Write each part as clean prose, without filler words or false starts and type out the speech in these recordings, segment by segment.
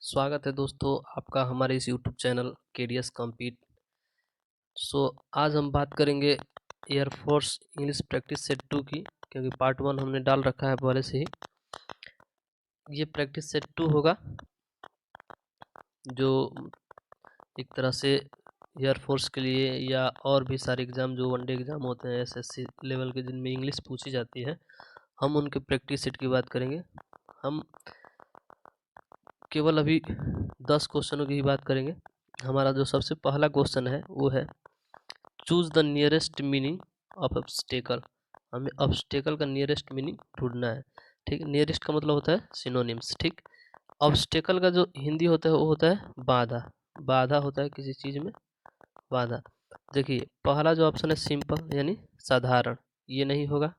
स्वागत है दोस्तों आपका हमारे इस यूट्यूब चैनल केडीएस कम्पीट। आज हम बात करेंगे एयरफोर्स इंग्लिश प्रैक्टिस सेट 2 की, क्योंकि पार्ट 1 हमने डाल रखा है पहले से ही। ये प्रैक्टिस सेट 2 होगा जो एक तरह से एयरफोर्स के लिए या और भी सारे एग्ज़ाम जो वनडे एग्ज़ाम होते हैं एसएससी लेवल के जिनमें इंग्लिश पूछी जाती है, हम उनके प्रैक्टिस सेट की बात करेंगे। हम केवल अभी 10 क्वेश्चनों की ही बात करेंगे। हमारा जो सबसे पहला क्वेश्चन है वो है choose the nearest meaning of obstacle. हमें ऑब्स्टेकल का नियरेस्ट मीनिंग ढूंढना है। ठीक, नियरेस्ट का मतलब होता है सिनोनिम्स। ठीक, ऑब्स्टेकल का जो हिंदी होता है वो होता है बाधा। बाधा होता है किसी चीज में बाधा। देखिए पहला जो ऑप्शन है सिंपल यानी साधारण, ये नहीं होगा।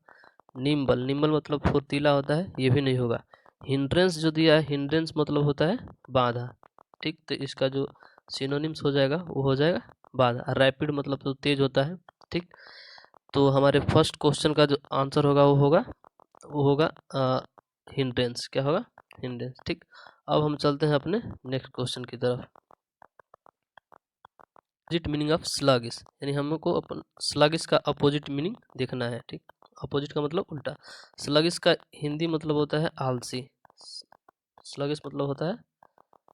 निम्बल, निम्बल मतलब फुर्तीला होता है, ये भी नहीं होगा। हिंड्रेंस जो दिया है, हिंड्रेंस मतलब होता है बाधा। ठीक, तो इसका जो सिनोनिम्स हो जाएगा वो हो जाएगा बाधा। रैपिड मतलब तो तेज होता है। ठीक, तो हमारे फर्स्ट क्वेश्चन का जो आंसर होगा वो होगा हिंड्रेंस। क्या होगा? हिंड्रेंस। ठीक, अब हम चलते हैं अपने नेक्स्ट क्वेश्चन की तरफ। अपोजिट मीनिंग ऑफ स्लगिश, यानी हमको अपन स्लगिश का अपोजिट मीनिंग देखना है। ठीक, अपोजिट का मतलब उल्टा। स्लगिश का हिंदी मतलब होता है आलसी। स्लगिश मतलब होता है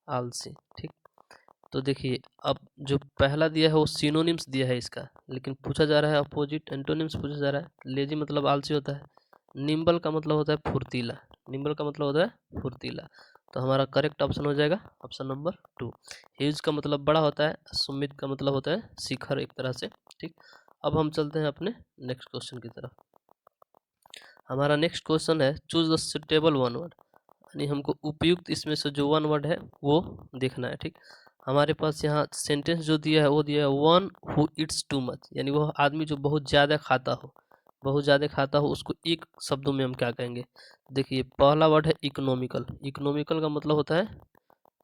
आलसी। ठीक, तो देखिए अब जो पहला दिया है वो सिनोनिम्स दिया है इसका, लेकिन पूछा जा रहा है अपोजिट एंटोनिम्स पूछा जा रहा है। लेजी मतलब आलसी होता है। निम्बल का मतलब होता है फुर्तीला। निम्बल का मतलब होता है फुर्तीला। तो हमारा करेक्ट ऑप्शन हो जाएगा ऑप्शन नंबर 2। ह्यूज का मतलब बड़ा होता है। सुमित का मतलब होता है शिखर एक तरह से। ठीक, अब हम चलते हैं अपने नेक्स्ट क्वेश्चन की तरफ। हमारा नेक्स्ट क्वेश्चन है choose the suitable one word, यानी हमको उपयुक्त इसमें से जो वन वर्ड है वो देखना है। ठीक, हमारे पास यहाँ सेंटेंस जो दिया है वो दिया है one who it's too much, यानी वह आदमी जो बहुत ज़्यादा खाता हो। बहुत ज़्यादा खाता हो उसको एक शब्दों में हम क्या कहेंगे? देखिए पहला वर्ड है इकोनॉमिकल। इकोनॉमिकल का मतलब होता है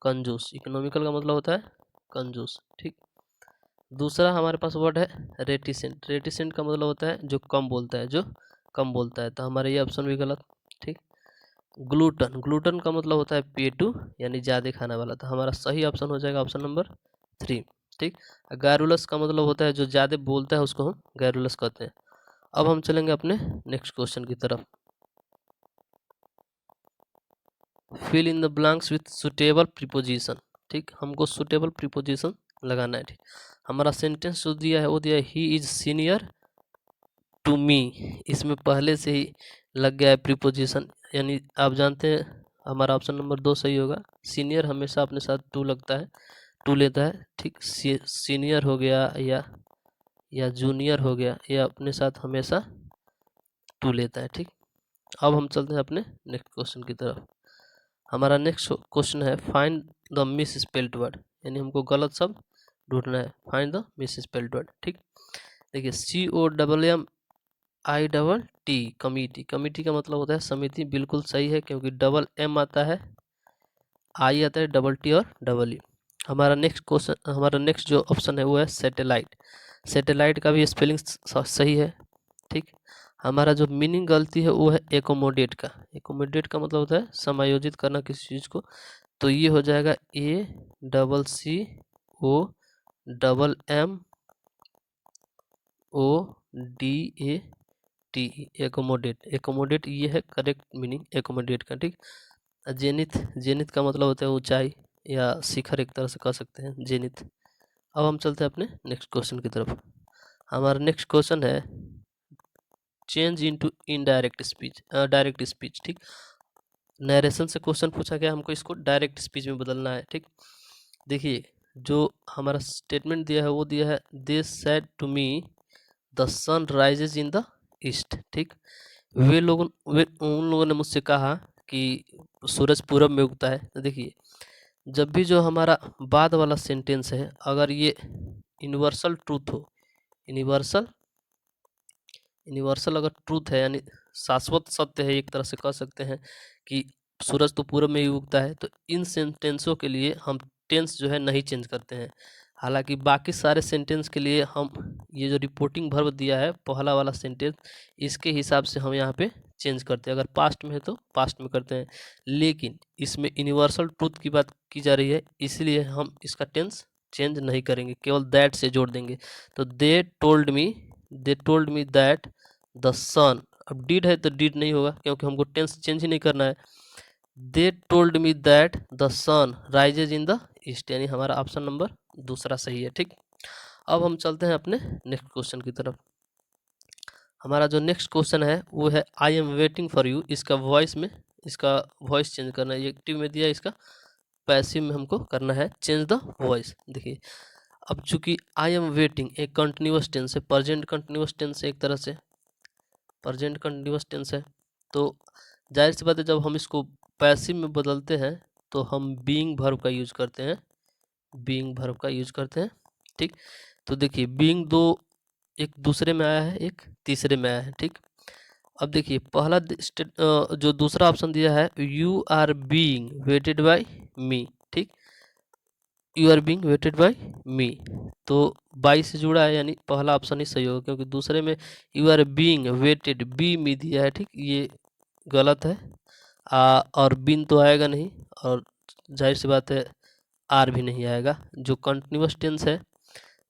कंजूस। इकोनॉमिकल का मतलब होता है कंजूस। ठीक, दूसरा हमारे पास वर्ड है रेटिसेंट। रेटिसेंट का मतलब होता है जो कम बोलता है, जो कम बोलता है। तो हमारा ये ऑप्शन भी गलत। ठीक, ग्लूटन, ग्लूटन का मतलब होता है पेटू, यानी ज़्यादा खाने वाला। तो हमारा सही ऑप्शन हो जाएगा ऑप्शन नंबर 3। ठीक, गैरुलस का मतलब होता है जो ज़्यादा बोलता है उसको हम गैरुलस कहते हैं। अब हम चलेंगे अपने नेक्स्ट क्वेश्चन की तरफ। Fill in the blanks with suitable preposition. ठीक, हमको सुटेबल प्रीपोजिशन लगाना है। ठीक, हमारा सेंटेंस जो दिया है वो दिया है he is senior to me. इसमें पहले से ही लग गया है प्रीपोजिशन, यानी आप जानते हैं हमारा ऑप्शन नंबर 2 सही होगा। सीनियर हमेशा अपने साथ टू लगता है, टू लेता है। ठीक, सीनियर हो गया या जूनियर हो गया, ये अपने साथ हमेशा टू लेता है। ठीक, अब हम चलते हैं अपने नेक्स्ट क्वेश्चन की तरफ। हमारा नेक्स्ट क्वेश्चन है find the miss spelled word, यानी हमको गलत शब्द ढूंढना है। Find the miss spelled word. ठीक, देखिए COMMIT कमिटी। कमिटी का मतलब होता है समिति, बिल्कुल सही है क्योंकि डबल एम आता है, आई आता है, डबल टी और डबल ई। हमारा नेक्स्ट क्वेश्चन, हमारा नेक्स्ट जो ऑप्शन है वो है सैटेलाइट। सैटेलाइट का भी स्पेलिंग सही है। ठीक, हमारा जो मीनिंग गलती है वो है एकोमोडेट का। एकोमोडेट का मतलब होता है समायोजित करना किसी चीज़ को। तो ये हो जाएगा ACCOMMODATE, एकोमोडेट। एकोमोडेट ये है करेक्ट मीनिंग एकोमोडेट का। ठीक, जेनिथ, जेनिथ का मतलब होता है ऊंचाई या शिखर एक तरह से कह सकते हैं जेनिथ। अब हम चलते हैं अपने नेक्स्ट क्वेश्चन की तरफ। हमारा नेक्स्ट क्वेश्चन है change into indirect speech, direct speech. ठीक, नरेशन से क्वेश्चन पूछा गया, हमको इसको डायरेक्ट स्पीच में बदलना है। ठीक, देखिए जो हमारा स्टेटमेंट दिया है वो दिया है they said to me the sun rises in the east. ठीक, वे उन लोगों ने मुझसे कहा कि सूरज पूरब में उगता है। तो देखिए जब भी जो हमारा बाद वाला सेंटेंस है अगर ये यूनिवर्सल ट्रूथ हो, यूनिवर्सल यूनिवर्सल अगर ट्रूथ है यानी शाश्वत सत्य है, एक तरह से कह सकते हैं कि सूरज तो पूरब में ही उगता है, तो इन सेंटेंसों के लिए हम टेंस जो है नहीं चेंज करते हैं। हालांकि बाकी सारे सेंटेंस के लिए हम ये जो रिपोर्टिंग वर्ब दिया है पहला वाला सेंटेंस, इसके हिसाब से हम यहाँ पे चेंज करते हैं, अगर पास्ट में है तो पास्ट में करते हैं, लेकिन इसमें यूनिवर्सल ट्रूथ की बात की जा रही है, इसलिए हम इसका टेंस चेंज नहीं करेंगे, केवल दैट से जोड़ देंगे। तो they told me that the sun, अब डिड है तो डिड नहीं होगा क्योंकि हमको टेंस चेंज ही नहीं करना है। They told me that the sun rises in the east, यानी हमारा ऑप्शन नंबर दूसरा सही है। ठीक, अब हम चलते हैं अपने नेक्स्ट क्वेश्चन की तरफ। हमारा जो नेक्स्ट क्वेश्चन है वो है I am waiting for you. इसका वॉइस चेंज करना है, ये एक्टिव में दिया, इसका पैसिव में हमको करना है चेंज द वॉइस। देखिए, अब चूंकि आई एम वेटिंग एक कंटिन्यूअस टेंस है, प्रेजेंट कंटिन्यूअस टेंस है, एक तरह से प्रेजेंट कंटिन्यूअस टेंस है, तो जाहिर सी बात है जब हम इसको पैसिव में बदलते हैं तो हम बीइंग वर्ब का यूज करते हैं, बीइंग वर्ब का यूज करते हैं। ठीक, तो देखिए बीइंग दो, एक दूसरे में आया है, एक तीसरे में आया है। ठीक, अब देखिए पहला जो दूसरा ऑप्शन दिया है you are being waited by me. ठीक, you are being waited by me, तो बाई से जुड़ा है, यानी पहला ऑप्शन ही सही होगा, क्योंकि दूसरे में you are being waited be me दिया है। ठीक, ये गलत है, और बीन तो आएगा नहीं, और जाहिर सी बात है आर भी नहीं आएगा। जो कंटिन्यूअस टेंस है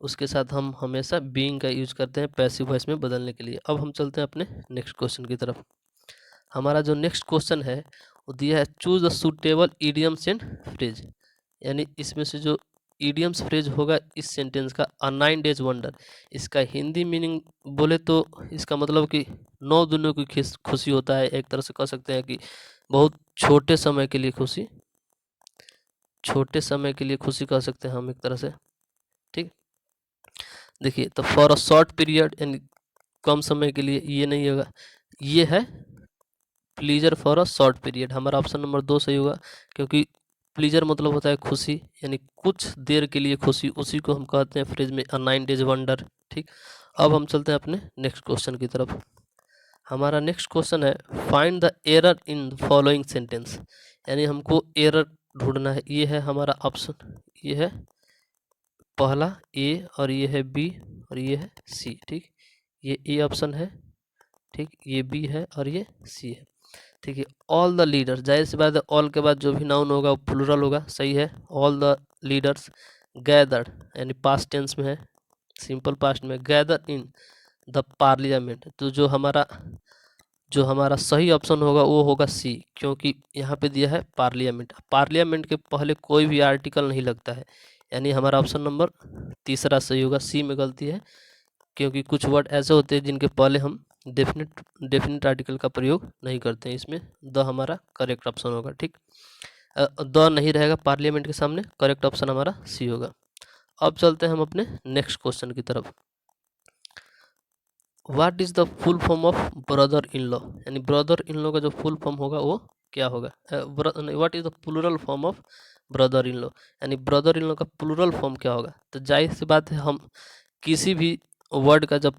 उसके साथ हम हमेशा बीइंग का यूज करते हैं पैसिव वॉइस में बदलने के लिए। अब हम चलते हैं अपने नेक्स्ट क्वेश्चन की तरफ। हमारा जो नेक्स्ट क्वेश्चन है वो दिया है choose the suitable idioms and phrase, यानी इसमें से जो इडियम्स फ्रेज होगा इस सेंटेंस का, अ 9 डेज वंडर, इसका हिंदी मीनिंग बोले तो इसका मतलब कि 9 दिनों की खुशी होता है। एक तरह से कह सकते हैं कि बहुत छोटे समय के लिए खुशी, छोटे समय के लिए खुशी कह सकते हैं हम एक तरह से। ठीक, देखिए तो फॉर अ शॉर्ट पीरियड, यानी कम समय के लिए, ये नहीं होगा, ये है pleaser for a short period. हमारा ऑप्शन नंबर 2 सही होगा, क्योंकि प्लीजर मतलब होता है खुशी, यानी कुछ देर के लिए खुशी, उसी को हम कहते हैं फ्रेज में अ 9 डेज वंडर। ठीक, अब हम चलते हैं अपने नेक्स्ट क्वेश्चन की तरफ। हमारा नेक्स्ट क्वेश्चन है find the error in following sentence, यानी हमको एरर ढूंढना है। ये है हमारा ऑप्शन, ये है पहला ए, और ये है बी, और ये है सी। ठीक, ये ए ऑप्शन है, ठीक, ये बी है और ये सी है। ठीक है, ऑल द लीडर्स, जाहिर सी बात है ऑल के बाद जो भी नाउन होगा वो प्लूरल होगा, सही है। ऑल द लीडर्स गैदर्ड, यानी पास्ट टेंस में है, सिंपल पास्ट में, गैदर इन द पार्लियामेंट, तो जो हमारा सही ऑप्शन होगा वो होगा सी, क्योंकि यहाँ पे दिया है पार्लियामेंट, पार्लियामेंट के पहले कोई भी आर्टिकल नहीं लगता है, यानी हमारा ऑप्शन नंबर तीसरा सही होगा। सी में गलती है, क्योंकि कुछ वर्ड ऐसे होते हैं जिनके पहले हम डेफिनेट आर्टिकल का प्रयोग नहीं करते हैं, इसमें द हमारा करेक्ट ऑप्शन होगा। ठीक, द नहीं रहेगा पार्लियामेंट के सामने, करेक्ट ऑप्शन हमारा सी होगा। अब चलते हैं हम अपने नेक्स्ट क्वेश्चन की तरफ। What is the full form of brother in law, यानी ब्रदर इन लॉ का जो फुल फॉर्म होगा वो क्या होगा। What is the plural form of brother in law, यानी ब्रदर इन लॉ का प्लूरल फॉर्म क्या होगा। तो जाहिर सी बात है हम किसी भी वर्ड का जब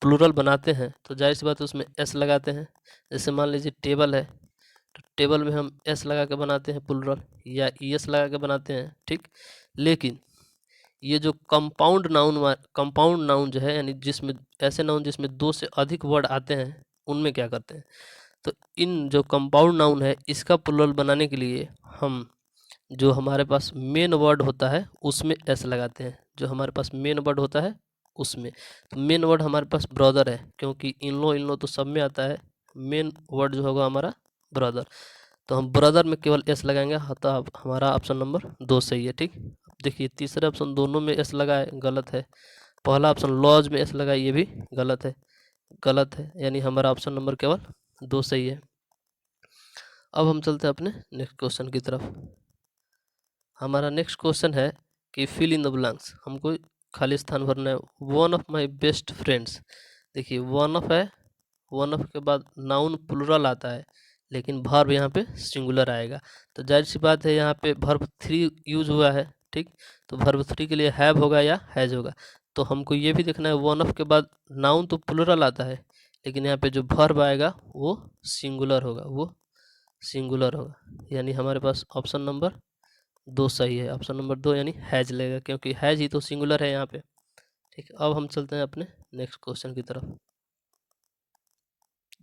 प्लूरल बनाते हैं तो जाहिर सी बात है उसमें एस लगाते हैं। जैसे मान लीजिए टेबल है, तो टेबल में हम एस लगा के बनाते हैं प्लूरल, या ई एस लगा के बनाते हैं। ठीक, लेकिन ये जो कंपाउंड नाउन जो है, यानी जिसमें ऐसे नाउन जिसमें 2 से अधिक वर्ड आते हैं, उनमें क्या करते हैं, तो इन जो कंपाउंड नाउन है इसका प्लूरल बनाने के लिए हम जो हमारे पास मेन वर्ड होता है उसमें एस लगाते हैं, जो हमारे पास मेन वर्ड होता है उसमें। तो मेन वर्ड हमारे पास ब्रदर है, क्योंकि इन लो तो सब में आता है, मेन वर्ड जो होगा हमारा ब्रदर, तो हम ब्रदर में केवल एस लगाएंगे, तो हमारा ऑप्शन नंबर 2 सही है। ठीक, देखिए तीसरे ऑप्शन दोनों में एस लगा है, गलत है। पहला ऑप्शन लॉज में एस लगा है, ये भी गलत है, यानी हमारा ऑप्शन नंबर केवल 2 सही है। अब हम चलते हैं अपने नेक्स्ट क्वेश्चन की तरफ। हमारा नेक्स्ट क्वेश्चन है कि फिल इन द ब्लैंक्स, हमको खाली स्थान भरना है। One of my best friends, देखिए वन ऑफ है, वन ऑफ के बाद नाउन प्लूरल आता है, लेकिन वर्ब यहाँ पे सिंगुलर आएगा, तो जाहिर सी बात है यहाँ पे वर्ब 3 यूज हुआ है। ठीक, तो वर्ब 3 के लिए हैव होगा या हैज होगा, तो हमको ये भी देखना है वन ऑफ के बाद नाउन तो प्लूरल आता है, लेकिन यहाँ पे जो वर्ब आएगा वो सिंगुलर होगा, यानी हमारे पास ऑप्शन नंबर 2 सही है। ऑप्शन नंबर 2 यानी हैज लेगा, क्योंकि हैज ही तो सिंगुलर है यहाँ पे। ठीक, अब हम चलते हैं अपने नेक्स्ट क्वेश्चन की तरफ।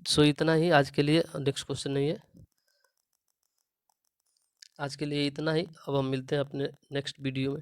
सो इतना ही आज के लिए, नेक्स्ट क्वेश्चन नहीं है। आज के लिए इतना ही, अब हम मिलते हैं अपने नेक्स्ट वीडियो में।